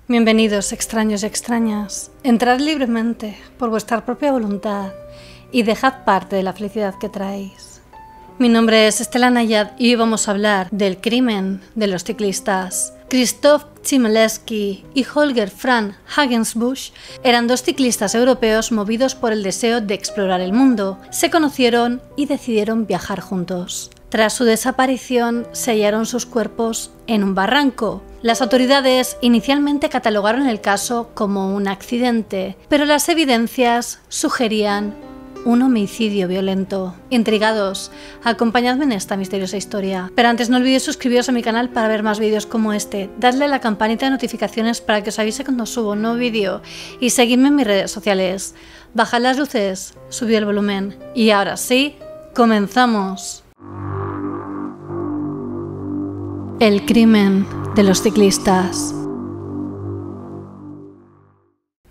Bienvenidos, extraños y extrañas. Entrad libremente, por vuestra propia voluntad, y dejad parte de la felicidad que traéis. Mi nombre es Estela Nayad y hoy vamos a hablar del crimen de los ciclistas. Krzysztof Chmielewski y Holger Franz Hagensbusch eran dos ciclistas europeos movidos por el deseo de explorar el mundo. Se conocieron y decidieron viajar juntos. Tras su desaparición, se hallaron sus cuerpos en un barranco. Las autoridades inicialmente catalogaron el caso como un accidente, pero las evidencias sugerían un homicidio violento. Intrigados, acompañadme en esta misteriosa historia. Pero antes no olvidéis suscribiros a mi canal para ver más vídeos como este, dadle a la campanita de notificaciones para que os avise cuando subo un nuevo vídeo y seguidme en mis redes sociales. Bajad las luces, subid el volumen y ahora sí, comenzamos. El crimen de los ciclistas.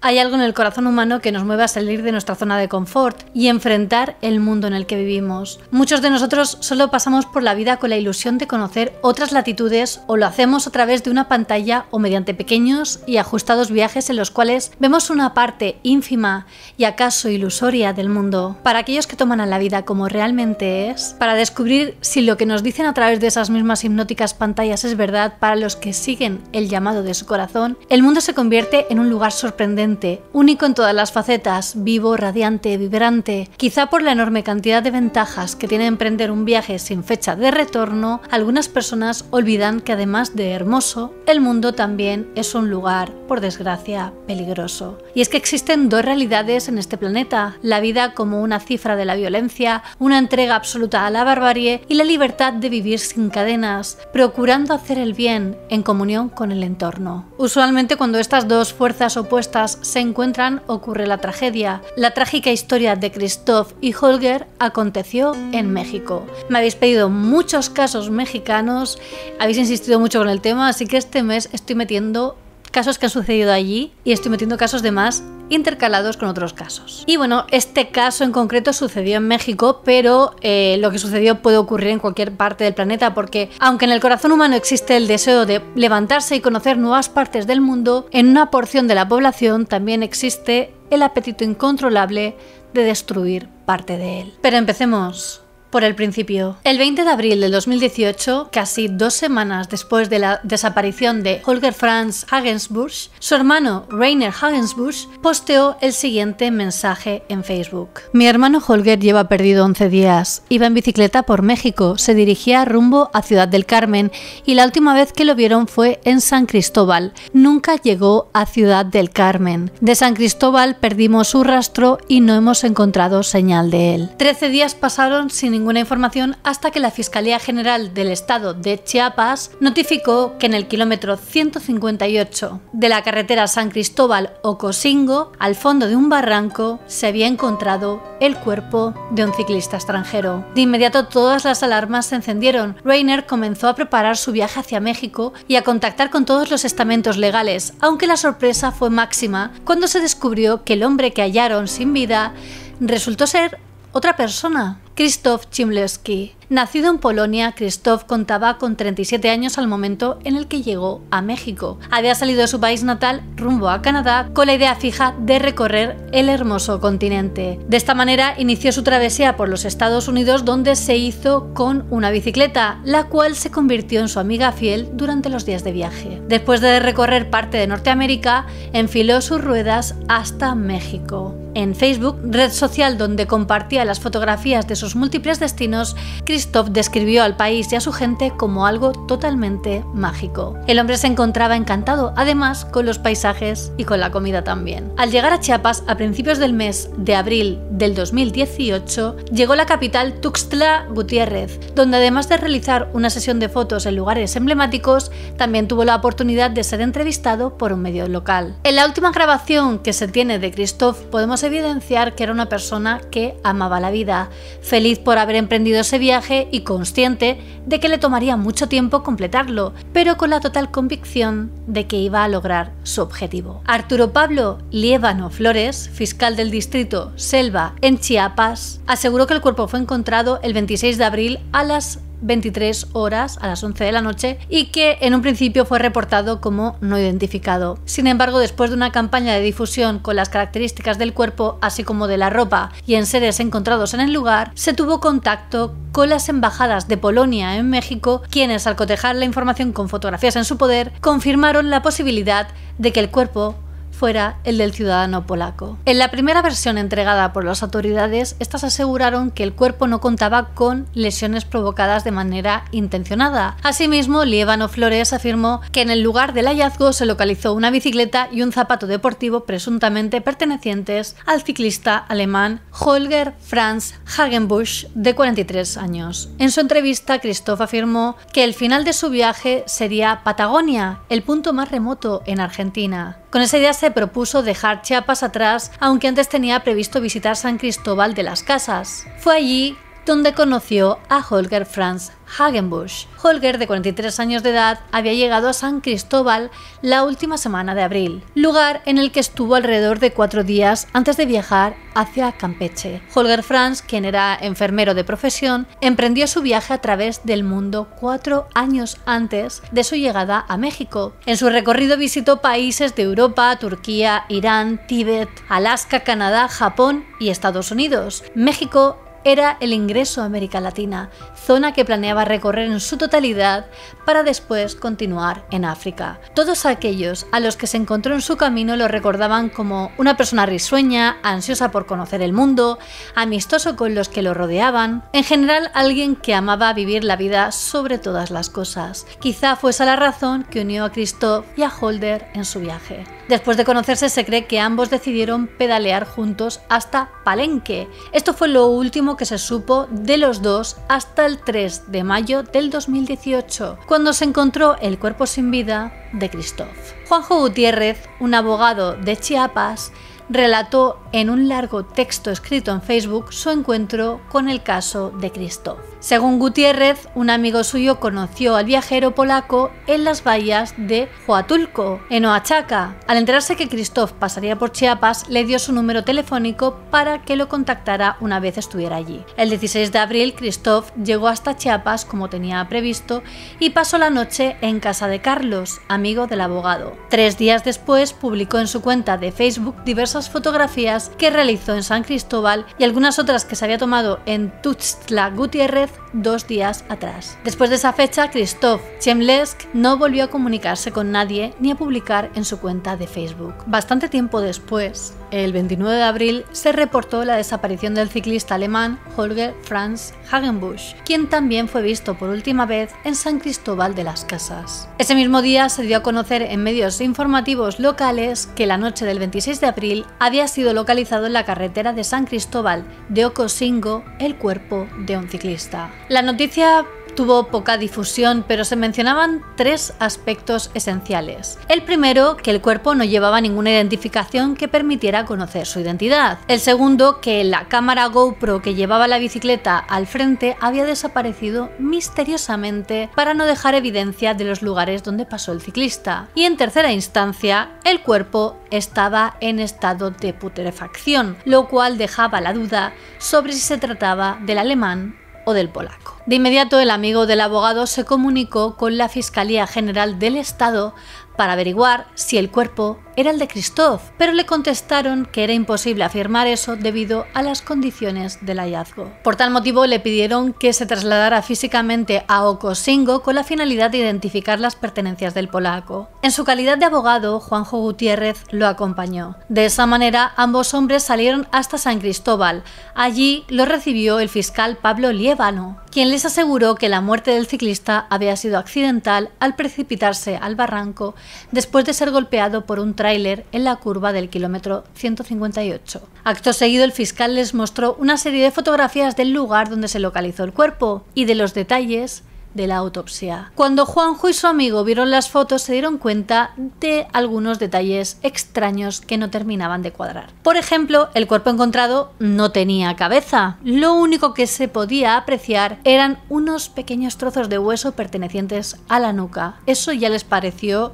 Hay algo en el corazón humano que nos mueve a salir de nuestra zona de confort y enfrentar el mundo en el que vivimos. Muchos de nosotros solo pasamos por la vida con la ilusión de conocer otras latitudes o lo hacemos a través de una pantalla o mediante pequeños y ajustados viajes en los cuales vemos una parte ínfima y acaso ilusoria del mundo. Para aquellos que toman a la vida como realmente es, para descubrir si lo que nos dicen a través de esas mismas hipnóticas pantallas es verdad, para los que siguen el llamado de su corazón, el mundo se convierte en un lugar sorprendente, único en todas las facetas, vivo, radiante, vibrante. Quizá por la enorme cantidad de ventajas que tiene emprender un viaje sin fecha de retorno, algunas personas olvidan que además de hermoso, el mundo también es un lugar, por desgracia, peligroso. Y es que existen dos realidades en este planeta: la vida como una cifra de la violencia, una entrega absoluta a la barbarie y la libertad de vivir sin cadenas, procurando hacer el bien en comunión con el entorno. Usualmente cuando estas dos fuerzas opuestas se encuentran ocurre la tragedia. La trágica historia de Krzysztof y Holger aconteció en México. Me habéis pedido muchos casos mexicanos, habéis insistido mucho con el tema, así que este mes estoy metiendo casos que han sucedido allí y estoy metiendo casos de más intercalados con otros casos. Y bueno, este caso en concreto sucedió en México, pero lo que sucedió puede ocurrir en cualquier parte del planeta, porque aunque en el corazón humano existe el deseo de levantarse y conocer nuevas partes del mundo, en una porción de la población también existe el apetito incontrolable de destruir parte de él. Pero empecemos por el principio. El 20 de abril del 2018, casi 2 semanas después de la desaparición de Holger Franz Hagensbusch, su hermano Rainer Hagensbusch posteó el siguiente mensaje en Facebook. Mi hermano Holger lleva perdido 11 días. Iba en bicicleta por México, se dirigía rumbo a Ciudad del Carmen y la última vez que lo vieron fue en San Cristóbal. Nunca llegó a Ciudad del Carmen. De San Cristóbal perdimos su rastro y no hemos encontrado señal de él. 13 días pasaron sin ninguna información hasta que la Fiscalía General del Estado de Chiapas notificó que en el kilómetro 158 de la carretera San Cristóbal-Ocosingo, al fondo de un barranco, se había encontrado el cuerpo de un ciclista extranjero. De inmediato todas las alarmas se encendieron. Rainer comenzó a preparar su viaje hacia México y a contactar con todos los estamentos legales, aunque la sorpresa fue máxima cuando se descubrió que el hombre que hallaron sin vida resultó ser otra persona: Krzysztof Chmielewski. Nacido en Polonia, Krzysztof contaba con 37 años al momento en el que llegó a México. Había salido de su país natal rumbo a Canadá con la idea fija de recorrer el hermoso continente. De esta manera inició su travesía por los Estados Unidos, donde se hizo con una bicicleta, la cual se convirtió en su amiga fiel durante los días de viaje. Después de recorrer parte de Norteamérica, enfiló sus ruedas hasta México. En Facebook, red social donde compartía las fotografías de sus múltiples destinos, Christoph describió al país y a su gente como algo totalmente mágico. El hombre se encontraba encantado, además, con los paisajes y con la comida también. Al llegar a Chiapas, a principios del mes de abril del 2018, llegó a la capital Tuxtla Gutiérrez, donde además de realizar una sesión de fotos en lugares emblemáticos, también tuvo la oportunidad de ser entrevistado por un medio local. En la última grabación que se tiene de Christoph podemos evidenciar que era una persona que amaba la vida, feliz por haber emprendido ese viaje y consciente de que le tomaría mucho tiempo completarlo, pero con la total convicción de que iba a lograr su objetivo. Arturo Pablo Liévano Flores, fiscal del distrito Selva en Chiapas, aseguró que el cuerpo fue encontrado el 26 de abril a las 23 horas, a las 11 de la noche, y que en un principio fue reportado como no identificado. Sin embargo, después de una campaña de difusión con las características del cuerpo, así como de la ropa y enseres encontrados en el lugar, se tuvo contacto con las embajadas de Polonia en México, quienes, al cotejar la información con fotografías en su poder, confirmaron la posibilidad de que el cuerpo fuera el del ciudadano polaco. En la primera versión entregada por las autoridades, estas aseguraron que el cuerpo no contaba con lesiones provocadas de manera intencionada. Asimismo, Liévano Flores afirmó que en el lugar del hallazgo se localizó una bicicleta y un zapato deportivo presuntamente pertenecientes al ciclista alemán Holger Franz Hagenbusch, de 43 años. En su entrevista, Christoph afirmó que el final de su viaje sería Patagonia, el punto más remoto en Argentina. Con esa idea se propuso dejar Chiapas atrás, aunque antes tenía previsto visitar San Cristóbal de las Casas. Fue allí donde conoció a Holger Franz Hagenbusch. Holger, de 43 años de edad, había llegado a San Cristóbal la última semana de abril, lugar en el que estuvo alrededor de 4 días antes de viajar hacia Campeche. Holger Franz, quien era enfermero de profesión, emprendió su viaje a través del mundo 4 años antes de su llegada a México. En su recorrido visitó países de Europa, Turquía, Irán, Tíbet, Alaska, Canadá, Japón y Estados Unidos. México era el ingreso a América Latina, zona que planeaba recorrer en su totalidad para después continuar en África. Todos aquellos a los que se encontró en su camino lo recordaban como una persona risueña, ansiosa por conocer el mundo, amistoso con los que lo rodeaban, en general alguien que amaba vivir la vida sobre todas las cosas. Quizá fuese la razón que unió a Christoph y a Holger en su viaje. Después de conocerse, se cree que ambos decidieron pedalear juntos hasta Palenque. Esto fue lo último que se supo de los dos hasta el 3 de mayo del 2018, cuando se encontró el cuerpo sin vida de Christoph. Juanjo Gutiérrez, un abogado de Chiapas, relató en un largo texto escrito en Facebook su encuentro con el caso de Christoph. Según Gutiérrez, un amigo suyo conoció al viajero polaco en las bahías de Huatulco, en Oaxaca. Al enterarse que Christoph pasaría por Chiapas, le dio su número telefónico para que lo contactara una vez estuviera allí. El 16 de abril, Christoph llegó hasta Chiapas como tenía previsto y pasó la noche en casa de Carlos, amigo del abogado. 3 días después, publicó en su cuenta de Facebook diversas fotografías que realizó en San Cristóbal y algunas otras que se había tomado en Tuxtla Gutiérrez 2 días atrás. Después de esa fecha, Christoph Chemlesk no volvió a comunicarse con nadie ni a publicar en su cuenta de Facebook. Bastante tiempo después, el 29 de abril, se reportó la desaparición del ciclista alemán Holger Franz Hagenbusch, quien también fue visto por última vez en San Cristóbal de las Casas. Ese mismo día se dio a conocer en medios informativos locales que la noche del 26 de abril había sido localizado en la carretera de San Cristóbal de Ocosingo el cuerpo de un ciclista. La noticia tuvo poca difusión, pero se mencionaban 3 aspectos esenciales. El primero, que el cuerpo no llevaba ninguna identificación que permitiera conocer su identidad. El segundo, que la cámara GoPro que llevaba la bicicleta al frente había desaparecido misteriosamente para no dejar evidencia de los lugares donde pasó el ciclista. Y en tercera instancia, el cuerpo estaba en estado de putrefacción, lo cual dejaba la duda sobre si se trataba del alemán o del polaco. De inmediato, el amigo del abogado se comunicó con la Fiscalía General del Estado para averiguar si el cuerpo era el de Christophe, pero le contestaron que era imposible afirmar eso debido a las condiciones del hallazgo. Por tal motivo, le pidieron que se trasladara físicamente a Ocosingo con la finalidad de identificar las pertenencias del polaco. En su calidad de abogado, Juanjo Gutiérrez lo acompañó. De esa manera, ambos hombres salieron hasta San Cristóbal. Allí los recibió el fiscal Pablo Liévano, quien les aseguró que la muerte del ciclista había sido accidental al precipitarse al barranco después de ser golpeado por un tráiler en la curva del kilómetro 158. Acto seguido, el fiscal les mostró una serie de fotografías del lugar donde se localizó el cuerpo y de los detalles de la autopsia. Cuando Juanjo y su amigo vieron las fotos, se dieron cuenta de algunos detalles extraños que no terminaban de cuadrar. Por ejemplo, el cuerpo encontrado no tenía cabeza. Lo único que se podía apreciar eran unos pequeños trozos de hueso pertenecientes a la nuca. Eso ya les pareció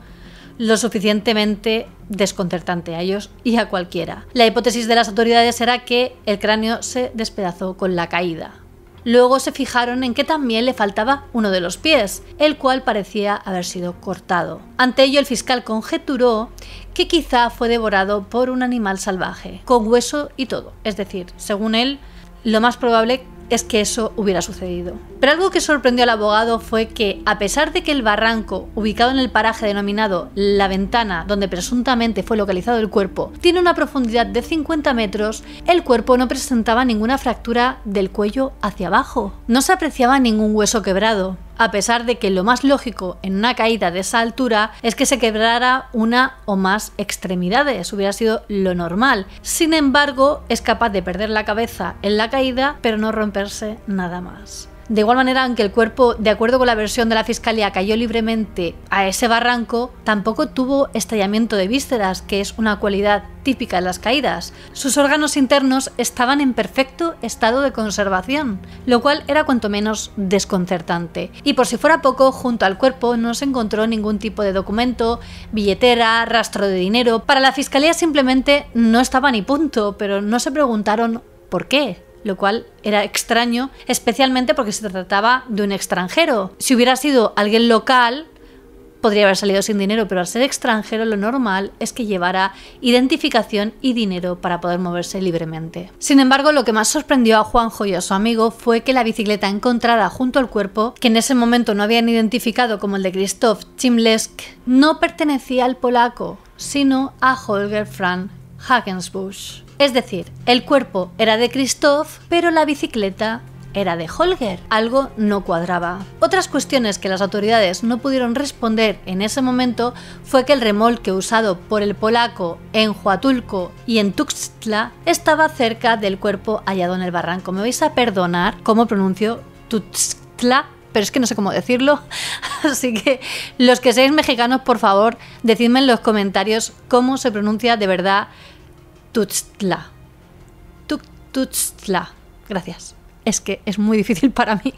lo suficientemente desconcertante a ellos y a cualquiera. La hipótesis de las autoridades era que el cráneo se despedazó con la caída. Luego se fijaron en que también le faltaba uno de los pies, el cual parecía haber sido cortado. Ante ello, el fiscal conjeturó que quizá fue devorado por un animal salvaje, con hueso y todo. Es decir, según él, lo más probable es que eso hubiera sucedido. Pero algo que sorprendió al abogado fue que, a pesar de que el barranco, ubicado en el paraje denominado La Ventana, donde presuntamente fue localizado el cuerpo, tiene una profundidad de 50 metros, el cuerpo no presentaba ninguna fractura del cuello hacia abajo. No se apreciaba ningún hueso quebrado, a pesar de que lo más lógico en una caída de esa altura es que se quebrara una o más extremidades, hubiera sido lo normal. Sin embargo, es capaz de perder la cabeza en la caída, pero no romperse nada más. De igual manera, aunque el cuerpo, de acuerdo con la versión de la fiscalía, cayó libremente a ese barranco, tampoco tuvo estallamiento de vísceras, que es una cualidad típica de las caídas. Sus órganos internos estaban en perfecto estado de conservación, lo cual era cuanto menos desconcertante. Y por si fuera poco, junto al cuerpo no se encontró ningún tipo de documento, billetera, rastro de dinero. Para la fiscalía simplemente no estaba ni punto, pero no se preguntaron por qué, lo cual era extraño, especialmente porque se trataba de un extranjero. Si hubiera sido alguien local, podría haber salido sin dinero, pero al ser extranjero lo normal es que llevara identificación y dinero para poder moverse libremente. Sin embargo, lo que más sorprendió a Juanjo y a su amigo fue que la bicicleta encontrada junto al cuerpo, que en ese momento no habían identificado como el de Christophe Chimlesk, no pertenecía al polaco, sino a Holger Franz Hagensbusch. Es decir, el cuerpo era de Christophe, pero la bicicleta era de Holger. Algo no cuadraba. Otras cuestiones que las autoridades no pudieron responder en ese momento fue que el remolque usado por el polaco en Huatulco y en Tuxtla estaba cerca del cuerpo hallado en el barranco. Me vais a perdonar cómo pronuncio Tuxtla, pero es que no sé cómo decirlo, así que los que seáis mexicanos, por favor, decidme en los comentarios cómo se pronuncia de verdad Tuxtla. Tuxtla. Gracias. Es que es muy difícil para mí.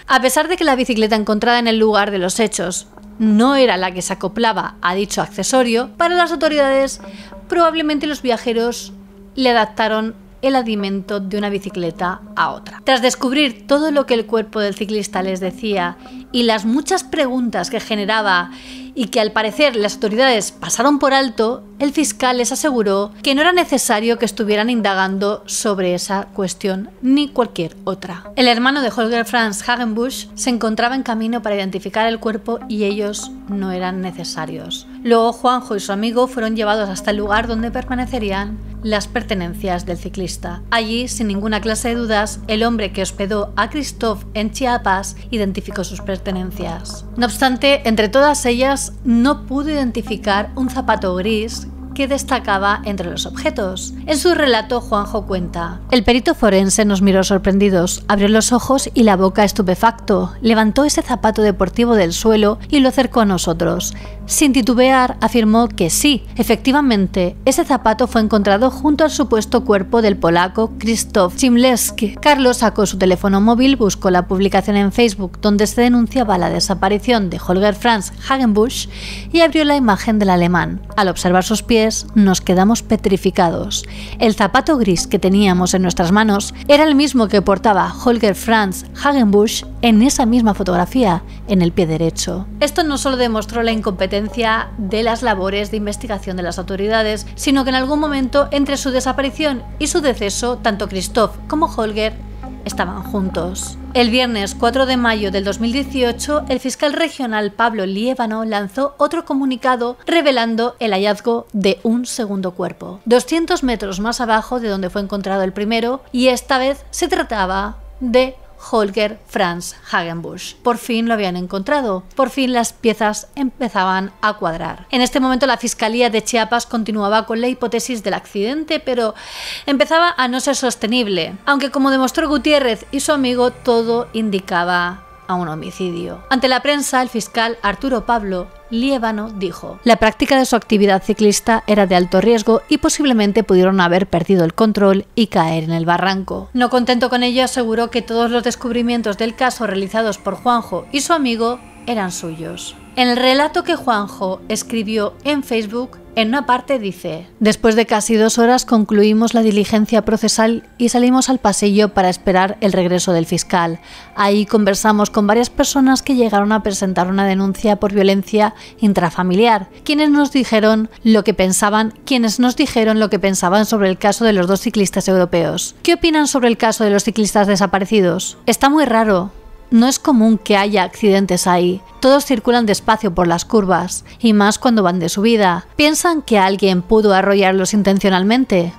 A pesar de que la bicicleta encontrada en el lugar de los hechos no era la que se acoplaba a dicho accesorio, para las autoridades probablemente los viajeros le adaptaron el adimento de una bicicleta a otra. Tras descubrir todo lo que el cuerpo del ciclista les decía y las muchas preguntas que generaba y que al parecer las autoridades pasaron por alto, el fiscal les aseguró que no era necesario que estuvieran indagando sobre esa cuestión ni cualquier otra. El hermano de Holger Franz Hagensbusch se encontraba en camino para identificar el cuerpo y ellos no eran necesarios. Luego Juanjo y su amigo fueron llevados hasta el lugar donde permanecerían las pertenencias del ciclista. Allí, sin ninguna clase de dudas, el hombre que hospedó a Christophe en Chiapas identificó sus pertenencias. No obstante, entre todas ellas no pudo identificar un zapato gris que destacaba entre los objetos. En su relato, Juanjo cuenta: el perito forense nos miró sorprendidos, abrió los ojos y la boca estupefacto, levantó ese zapato deportivo del suelo y lo acercó a nosotros. Sin titubear, afirmó que sí, efectivamente, ese zapato fue encontrado junto al supuesto cuerpo del polaco Christophe Chimlesk. Carlos sacó su teléfono móvil, buscó la publicación en Facebook donde se denunciaba la desaparición de Holger Franz Hagensbusch y abrió la imagen del alemán. Al observar sus pies, pies nos quedamos petrificados. El zapato gris que teníamos en nuestras manos era el mismo que portaba Holger Franz Hagenbusch en esa misma fotografía, en el pie derecho. Esto no solo demostró la incompetencia de las labores de investigación de las autoridades, sino que en algún momento entre su desaparición y su deceso, tanto Christoph como Holger estaban juntos. El viernes 4 de mayo del 2018, el fiscal regional Pablo Liébano lanzó otro comunicado revelando el hallazgo de un segundo cuerpo, 200 metros más abajo de donde fue encontrado el primero, y esta vez se trataba de Holger Franz Hagenbusch. Por fin lo habían encontrado, por fin las piezas empezaban a cuadrar. En este momento la Fiscalía de Chiapas continuaba con la hipótesis del accidente, pero empezaba a no ser sostenible, aunque como demostró Gutiérrez y su amigo, todo indicaba a un homicidio. Ante la prensa, el fiscal Arturo Pablo Liébano dijo: la práctica de su actividad ciclista era de alto riesgo y posiblemente pudieron haber perdido el control y caer en el barranco. No contento con ello, aseguró que todos los descubrimientos del caso realizados por Juanjo y su amigo eran suyos. En el relato que Juanjo escribió en Facebook, en una parte dice: después de casi 2 horas concluimos la diligencia procesal y salimos al pasillo para esperar el regreso del fiscal. Ahí conversamos con varias personas que llegaron a presentar una denuncia por violencia intrafamiliar, quienes nos dijeron lo que pensaban sobre el caso de los 2 ciclistas europeos. ¿Qué opinan sobre el caso de los ciclistas desaparecidos? Está muy raro. No es común que haya accidentes ahí. Todos circulan despacio por las curvas, y más cuando van de subida. ¿Piensan que alguien pudo arrollarlos intencionalmente?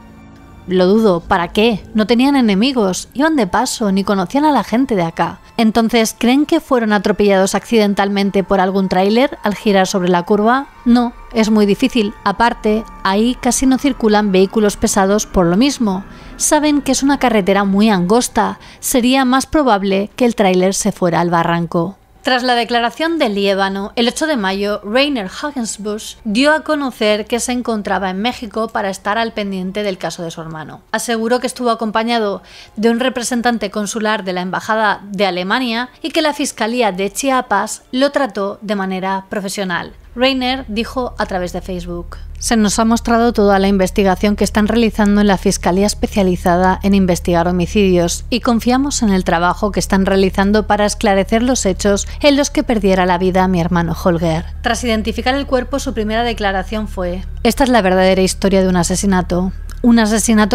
Lo dudo. ¿Para qué? No tenían enemigos, iban de paso, ni conocían a la gente de acá. Entonces, ¿creen que fueron atropellados accidentalmente por algún tráiler al girar sobre la curva? No, es muy difícil. Aparte, ahí casi no circulan vehículos pesados por lo mismo. Saben que es una carretera muy angosta. Sería más probable que el tráiler se fuera al barranco. Tras la declaración de Liébano, el 8 de mayo, Rainer Hagenbusch dio a conocer que se encontraba en México para estar al pendiente del caso de su hermano. Aseguró que estuvo acompañado de un representante consular de la Embajada de Alemania y que la Fiscalía de Chiapas lo trató de manera profesional. Rainer dijo a través de Facebook: se nos ha mostrado toda la investigación que están realizando en la Fiscalía especializada en investigar homicidios y confiamos en el trabajo que están realizando para esclarecer los hechos en los que perdiera la vida mi hermano Holger. Tras identificar el cuerpo, su primera declaración fue: esta es la verdadera historia de un asesinato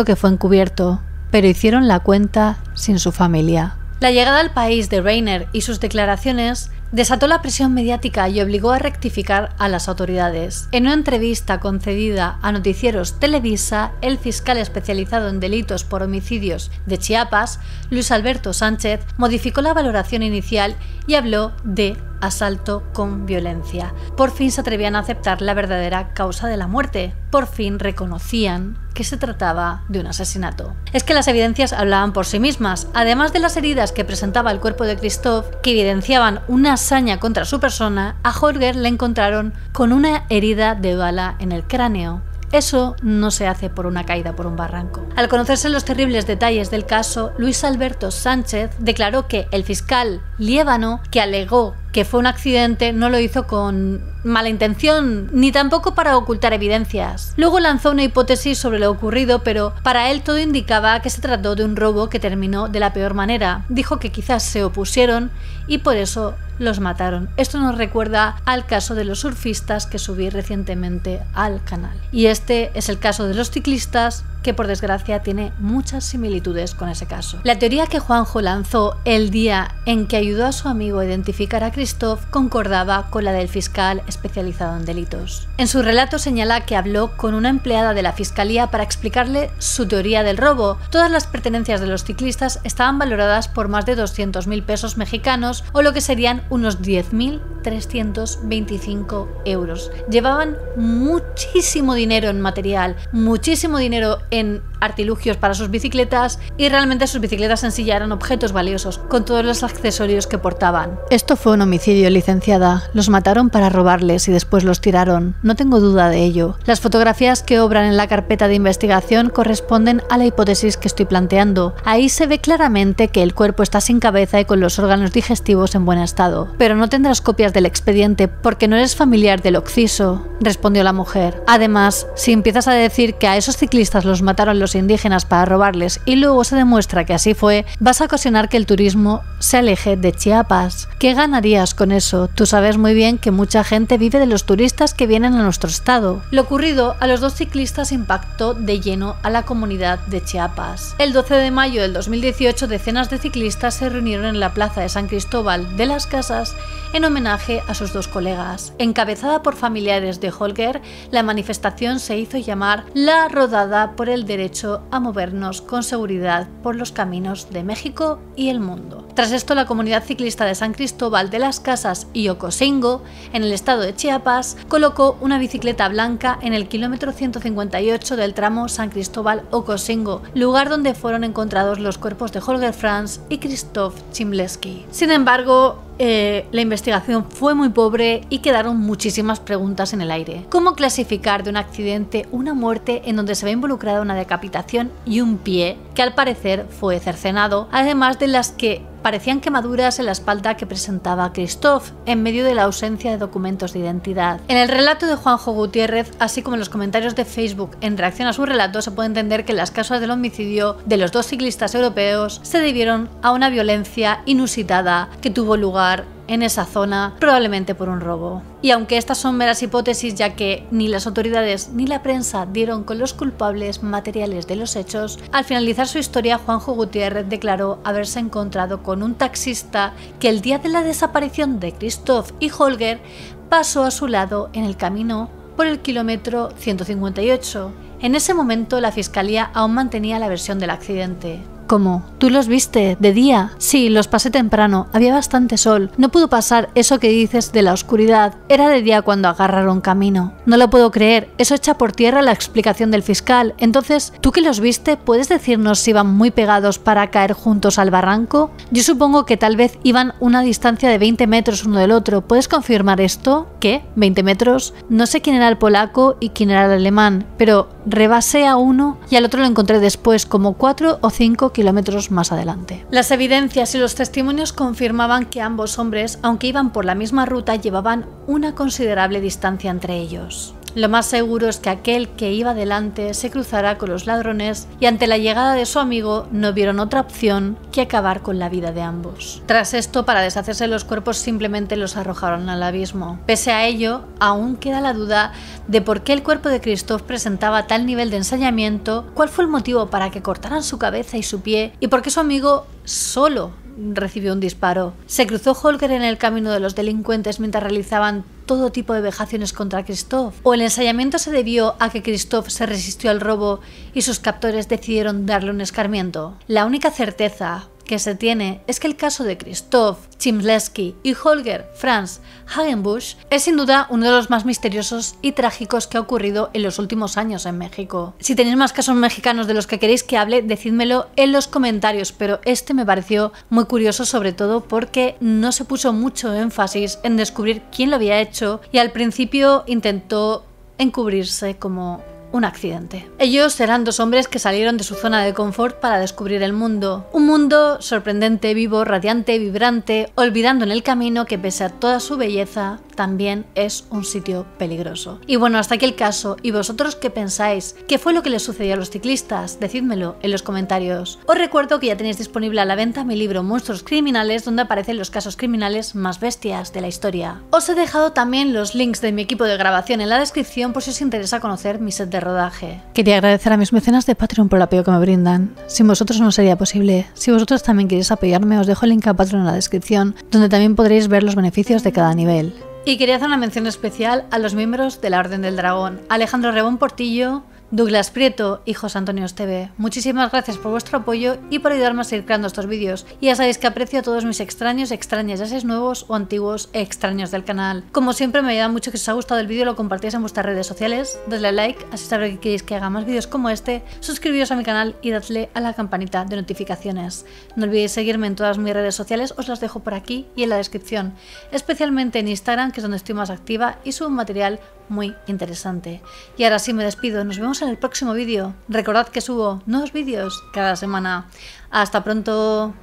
que fue encubierto, pero hicieron la cuenta sin su familia. La llegada al país de Rainer y sus declaraciones desató la presión mediática y obligó a rectificar a las autoridades. En una entrevista concedida a Noticieros Televisa, el fiscal especializado en delitos por homicidios de Chiapas, Luis Alberto Sánchez, modificó la valoración inicial y habló de asalto con violencia. Por fin se atrevían a aceptar la verdadera causa de la muerte. Por fin reconocían que se trataba de un asesinato. Es que las evidencias hablaban por sí mismas. Además de las heridas que presentaba el cuerpo de Christoph, que evidenciaban una hazaña contra su persona, a Holger le encontraron con una herida de bala en el cráneo. Eso no se hace por una caída por un barranco. Al conocerse los terribles detalles del caso, Luis Alberto Sánchez declaró que el fiscal Liébano, que alegó que fue un accidente, no lo hizo con mala intención, ni tampoco para ocultar evidencias. Luego lanzó una hipótesis sobre lo ocurrido, pero para él todo indicaba que se trató de un robo que terminó de la peor manera. Dijo que quizás se opusieron y por eso los mataron. Esto nos recuerda al caso de los surfistas que subí recientemente al canal. Y este es el caso de los ciclistas, que por desgracia tiene muchas similitudes con ese caso. La teoría que Juanjo lanzó el día en que ayudó a su amigo a identificar a Christoph concordaba con la del fiscal especializado en delitos. En su relato señala que habló con una empleada de la fiscalía para explicarle su teoría del robo. Todas las pertenencias de los ciclistas estaban valoradas por más de 200.000 pesos mexicanos, o lo que serían unos 10.325 euros. Llevaban muchísimo dinero en material, muchísimo dinero en artilugios para sus bicicletas, y realmente sus bicicletas en sí ya eran objetos valiosos, con todos los accesorios que portaban. Esto fue un homicidio, licenciada. Los mataron para robarles y después los tiraron. No tengo duda de ello. Las fotografías que obran en la carpeta de investigación corresponden a la hipótesis que estoy planteando. Ahí se ve claramente que el cuerpo está sin cabeza y con los órganos digestivos en buen estado. entiendo, pero no tendrás copias del expediente porque no eres familiar del occiso, respondió la mujer. Además, si empiezas a decir que a esos ciclistas los mataron los indígenas para robarles y luego se demuestra que así fue, vas a ocasionar que el turismo se aleje de Chiapas. ¿Qué ganarías con eso? Tú sabes muy bien que mucha gente vive de los turistas que vienen a nuestro estado. Lo ocurrido a los dos ciclistas impactó de lleno a la comunidad de Chiapas. El 12 de mayo del 2018, decenas de ciclistas se reunieron en la plaza de San Cristóbal de las Casas en homenaje a sus dos colegas. Encabezada por familiares de Holger, la manifestación se hizo llamar la Rodada por el Derecho a Movernos con Seguridad por los Caminos de México y el Mundo. Tras esto, la comunidad ciclista de San Cristóbal de las Casas y Ocosingo, en el estado de Chiapas, colocó una bicicleta blanca en el kilómetro 158 del tramo San Cristóbal-Ocosingo, lugar donde fueron encontrados los cuerpos de Holger Franz y Krzysztof Chimleski. Sin embargo, la investigación fue muy pobre y quedaron muchísimas preguntas en el aire. ¿Cómo clasificar de un accidente una muerte en donde se ve involucrada una decapitación y un pie que al parecer fue cercenado, además de las que parecían quemaduras en la espalda que presentaba Krzysztof en medio de la ausencia de documentos de identidad? En el relato de Juanjo Gutiérrez, así como en los comentarios de Facebook en reacción a su relato, se puede entender que las causas del homicidio de los dos ciclistas europeos se debieron a una violencia inusitada que tuvo lugar en esa zona, probablemente por un robo. Y aunque estas son meras hipótesis, ya que ni las autoridades ni la prensa dieron con los culpables materiales de los hechos, al finalizar su historia, Juanjo Gutiérrez declaró haberse encontrado con un taxista que el día de la desaparición de Krzysztof y Holger pasó a su lado en el camino por el kilómetro 158. En ese momento, la fiscalía aún mantenía la versión del accidente. ¿Cómo? ¿Tú los viste? ¿De día? Sí, los pasé temprano. Había bastante sol. No pudo pasar eso que dices de la oscuridad. Era de día cuando agarraron camino. No lo puedo creer. Eso echa por tierra la explicación del fiscal. Entonces, ¿tú que los viste? ¿Puedes decirnos si iban muy pegados para caer juntos al barranco? Yo supongo que tal vez iban una distancia de 20 metros uno del otro. ¿Puedes confirmar esto? ¿Qué? ¿20 metros? No sé quién era el polaco y quién era el alemán, pero rebasé a uno y al otro lo encontré después, como 4 o 5 kilómetros más adelante. Las evidencias y los testimonios confirmaban que ambos hombres, aunque iban por la misma ruta, llevaban una considerable distancia entre ellos. Lo más seguro es que aquel que iba delante se cruzara con los ladrones y ante la llegada de su amigo no vieron otra opción que acabar con la vida de ambos. Tras esto, para deshacerse de los cuerpos, simplemente los arrojaron al abismo. Pese a ello, aún queda la duda de por qué el cuerpo de Krzysztof presentaba tal nivel de ensañamiento, cuál fue el motivo para que cortaran su cabeza y su pie y por qué su amigo solo recibió un disparo. ¿Se cruzó Holger en el camino de los delincuentes mientras realizaban todo tipo de vejaciones contra Krzysztof? ¿O el ensayamiento se debió a que Krzysztof se resistió al robo y sus captores decidieron darle un escarmiento? La única certeza que se tiene es que el caso de Krzysztof Chimleski y Holger Franz Hagenbusch es sin duda uno de los más misteriosos y trágicos que ha ocurrido en los últimos años en México. Si tenéis más casos mexicanos de los que queréis que hable, decídmelo en los comentarios, pero este me pareció muy curioso, sobre todo porque no se puso mucho énfasis en descubrir quién lo había hecho y al principio intentó encubrirse como un accidente. Ellos eran dos hombres que salieron de su zona de confort para descubrir el mundo. Un mundo sorprendente, vivo, radiante, vibrante, olvidando en el camino que pese a toda su belleza, también es un sitio peligroso. Y bueno, hasta aquí el caso. ¿Y vosotros qué pensáis? ¿Qué fue lo que les sucedió a los ciclistas? Decídmelo en los comentarios. Os recuerdo que ya tenéis disponible a la venta mi libro Monstruos Criminales, donde aparecen los casos criminales más bestias de la historia. Os he dejado también los links de mi equipo de grabación en la descripción por si os interesa conocer mi set de rodaje. Quería agradecer a mis mecenas de Patreon por el apoyo que me brindan. Sin vosotros no sería posible. Si vosotros también queréis apoyarme, os dejo el link a Patreon en la descripción, donde también podréis ver los beneficios de cada nivel. Y quería hacer una mención especial a los miembros de la Orden del Dragón: Alejandro Rebón Portillo, Douglas Prieto y José Antonio Esteve. Muchísimas gracias por vuestro apoyo y por ayudarme a seguir creando estos vídeos. Y ya sabéis que aprecio a todos mis extraños, extrañas, ya seáis nuevos o antiguos extraños del canal. Como siempre, me ayuda mucho que si os ha gustado el vídeo lo compartáis en vuestras redes sociales, dadle a like, así sabré que queréis que haga más vídeos como este, suscribiros a mi canal y dadle a la campanita de notificaciones. No olvidéis seguirme en todas mis redes sociales, os las dejo por aquí y en la descripción, especialmente en Instagram, que es donde estoy más activa y subo material muy interesante. Y ahora sí me despido, nos vemos en el próximo vídeo. Recordad que subo nuevos vídeos cada semana. Hasta pronto.